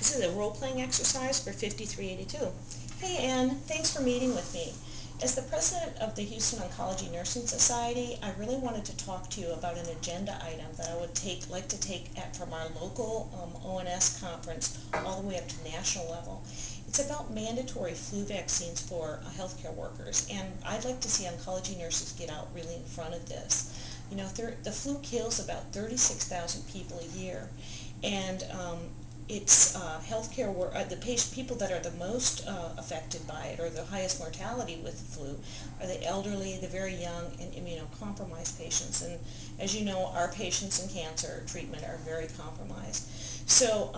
This is a role-playing exercise for 5382. Hey Ann, thanks for meeting with me. As the president of the Houston Oncology Nursing Society, I really wanted to talk to you about an agenda item that I would like to take from our local ONS conference all the way up to national level. It's about mandatory flu vaccines for healthcare workers, and I'd like to see oncology nurses get out really in front of this. You know, the flu kills about 36,000 people a year, and it's the people that are the most affected by it, or the highest mortality with the flu, are the elderly, the very young, and immunocompromised patients. And as you know, our patients in cancer treatment are very compromised. So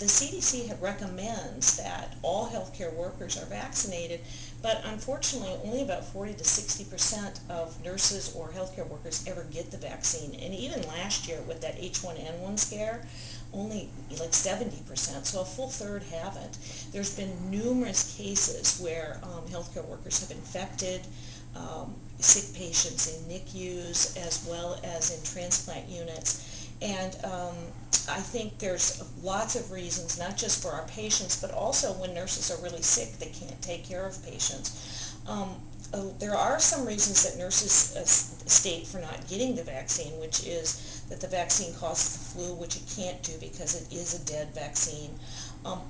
the CDC recommends that all healthcare workers are vaccinated, but unfortunately only about 40 to 60% of nurses or healthcare workers ever get the vaccine. And even last year with that H1N1 scare, only like 70%, so a full third haven't. There's been numerous cases where healthcare workers have infected sick patients in NICUs as well as in transplant units. And I think there's lots of reasons, not just for our patients, but also when nurses are really sick, they can't take care of patients. There are some reasons that nurses state for not getting the vaccine, which is that the vaccine causes the flu, which it can't do because it is a dead vaccine.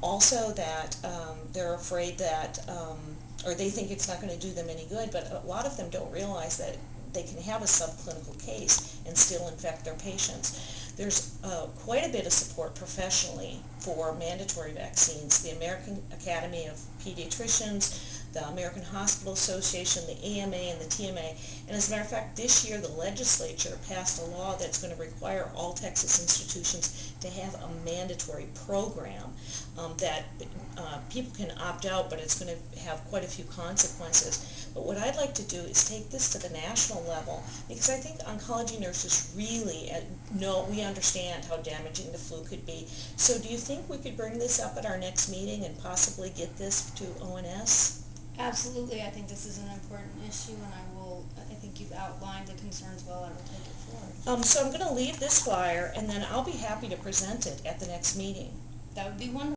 Also that they're afraid that, or they think it's not going to do them any good, but a lot of them don't realize that they can have a subclinical case and still infect their patients. There's quite a bit of support professionally for mandatory vaccines. The American Academy of Pediatricians, the American Hospital Association, the AMA, and the TMA. And as a matter of fact, this year the legislature passed a law that's going to require all Texas institutions to have a mandatory program that people can opt out, but it's going to have quite a few consequences. But what I'd like to do is take this to the national level, because I think oncology nurses really we understand how damaging the flu could be. So do you think we could bring this up at our next meeting and possibly get this to ONS? Absolutely. I think this is an important issue, and I think you've outlined the concerns well. I will take it forward. So I'm going to leave this flyer, and then I'll be happy to present it at the next meeting. That would be wonderful.